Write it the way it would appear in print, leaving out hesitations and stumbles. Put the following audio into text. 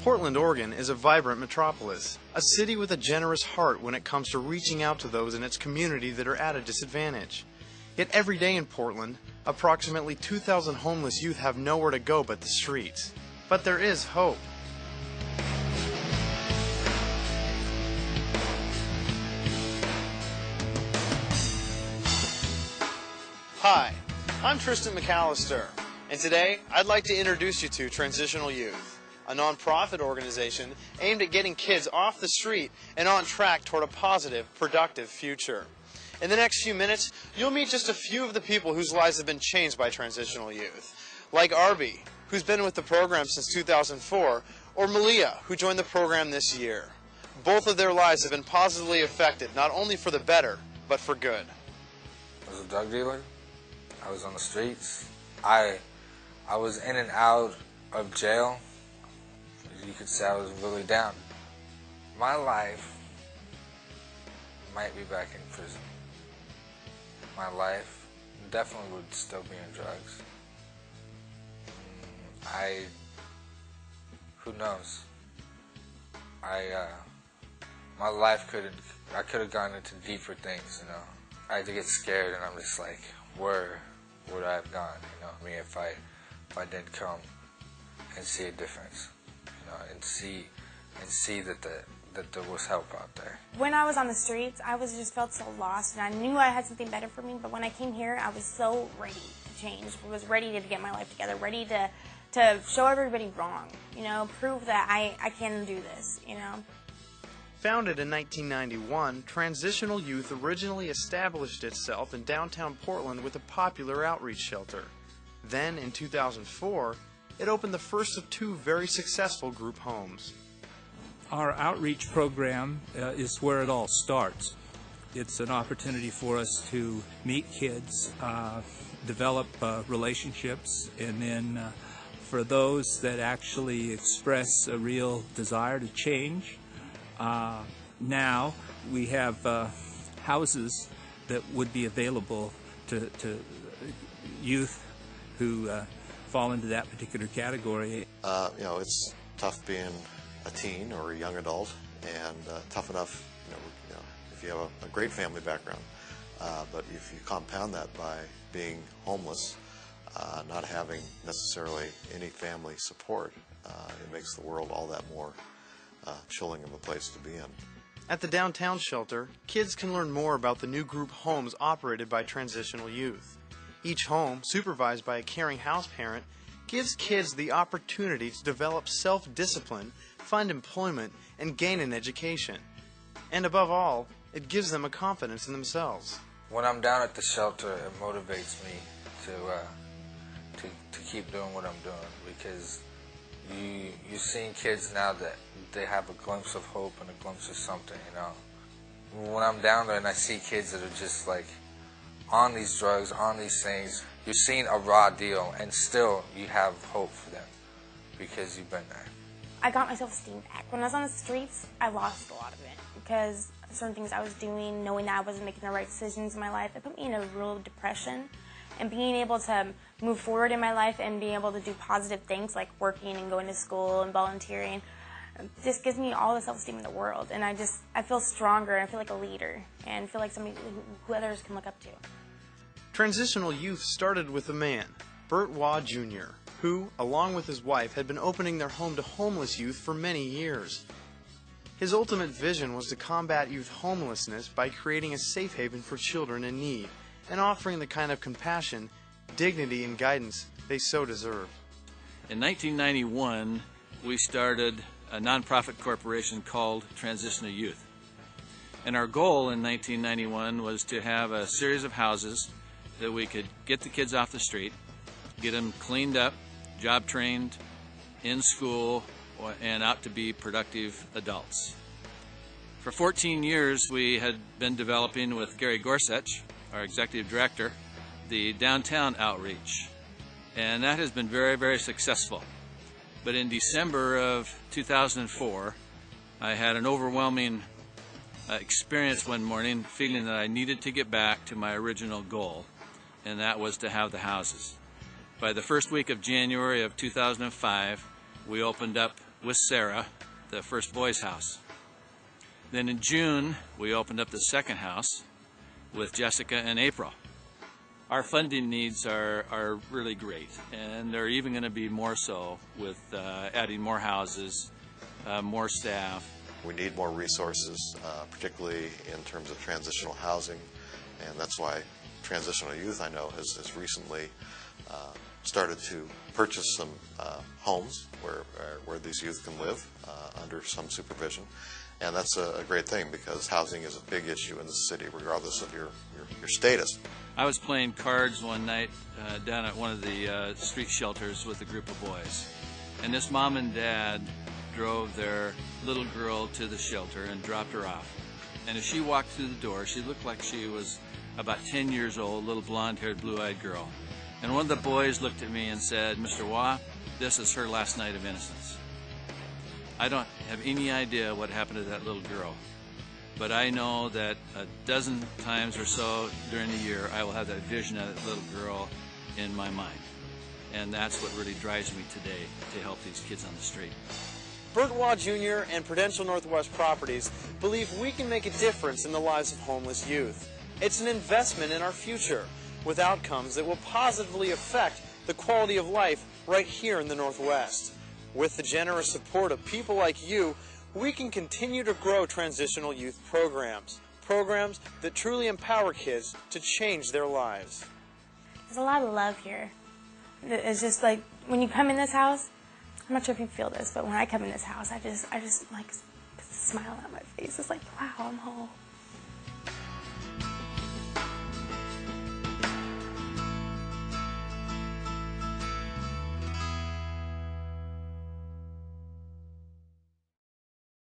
Portland, Oregon is a vibrant metropolis, a city with a generous heart when it comes to reaching out to those in its community that are at a disadvantage. Yet every day in Portland, approximately 2,000 homeless youth have nowhere to go but the streets. But there is hope. Hi, I'm Tristan McAllister, and today I'd like to introduce you to Transitional Youth, a nonprofit organization aimed at getting kids off the street and on track toward a positive, productive future. In the next few minutes, you'll meet just a few of the people whose lives have been changed by Transitional Youth, like Arby, who's been with the program since 2004, or Malia, who joined the program this year. Both of their lives have been positively affected, not only for the better, but for good. I was a drug dealer. I was on the streets. I was in and out of jail. You could say I was really down. My life might be back in prison. My life definitely would still be in drugs. Who knows? My life I could have gone into deeper things, you know. I had to get scared, and I'm just like, where would I have gone, you know, if I didn't come and see a difference, you know, and see that there was help out there. When I was on the streets, I just felt so lost, and I knew I had something better for me, but when I came here, I was so ready to change. I was ready to get my life together, ready to show everybody wrong, you know, prove that I can do this, you know. Founded in 1991, Transitional Youth originally established itself in downtown Portland with a popular outreach shelter. Then, in 2004, it opened the first of two very successful group homes. Our outreach program is where it all starts. It's an opportunity for us to meet kids, develop relationships, and then for those that actually express a real desire to change, now we have houses that would be available to youth who fall into that particular category. You know, it's tough being a teen or a young adult, and tough enough, you know, if you have a great family background. But if you compound that by being homeless, not having necessarily any family support, it makes the world all that more chilling of a place to be in. At the downtown shelter, kids can learn more about the new group homes operated by Transitional Youth. Each home, supervised by a caring house parent, gives kids the opportunity to develop self-discipline, find employment, and gain an education. And above all, it gives them a confidence in themselves. When I'm down at the shelter, it motivates me to keep doing what I'm doing, because you're seeing kids now that they have a glimpse of hope and a glimpse of something, you know. When I'm down there and I see kids that are just like on these drugs, on these things, you're seeing a raw deal, and still you have hope for them because you've been there. I got my self-esteem back. When I was on the streets, I lost a lot of it because certain things I was doing, knowing that I wasn't making the right decisions in my life, it put me in a real depression. And being able to move forward in my life and being able to do positive things like working and going to school and volunteering just gives me all the self-esteem in the world. And I feel stronger, and I feel like a leader, and feel like somebody who others can look up to. Transitional Youth started with a man, Bert Waugh Jr., who, along with his wife, had been opening their home to homeless youth for many years. His ultimate vision was to combat youth homelessness by creating a safe haven for children in need, and offering the kind of compassion, dignity, and guidance they so deserve. In 1991, we started a nonprofit corporation called Transitional Youth. And our goal in 1991 was to have a series of houses that we could get the kids off the street, get them cleaned up, job trained, in school, and out to be productive adults. For 14 years, we had been developing with Gary Gorsuch, our executive director, the downtown outreach, and that has been very, very successful. But in December of 2004, I had an overwhelming experience one morning, feeling that I needed to get back to my original goal, and that was to have the houses. By the first week of January of 2005, we opened up with Sarah, the first boys' house. Then in June, we opened up the second house with Jessica and April. Our funding needs are really great, and they're even going to be more so with adding more houses, more staff. We need more resources, particularly in terms of transitional housing, and that's why Transitional Youth, I know, has recently started to purchase some homes where these youth can live under some supervision. And that's a great thing, because housing is a big issue in the city, regardless of your status. I was playing cards one night down at one of the street shelters with a group of boys. And this mom and dad drove their little girl to the shelter and dropped her off. And as she walked through the door, she looked like she was about 10 years old, little blonde-haired, blue-eyed girl. And one of the boys looked at me and said, "Mr. Waugh, this is her last night of innocence." I don't have any idea what happened to that little girl, but I know that a dozen times or so during the year I will have that vision of that little girl in my mind. And that's what really drives me today, to help these kids on the street. Bert Waugh Jr. and Prudential Northwest Properties believe we can make a difference in the lives of homeless youth. It's an investment in our future, with outcomes that will positively affect the quality of life right here in the Northwest. With the generous support of people like you, we can continue to grow transitional youth programs that truly empower kids to change their lives. There's a lot of love here. It's just like, when you come in this house, I'm not sure if you feel this, but when I come in this house, I just like, put a smile on my face. It's like, wow, I'm home.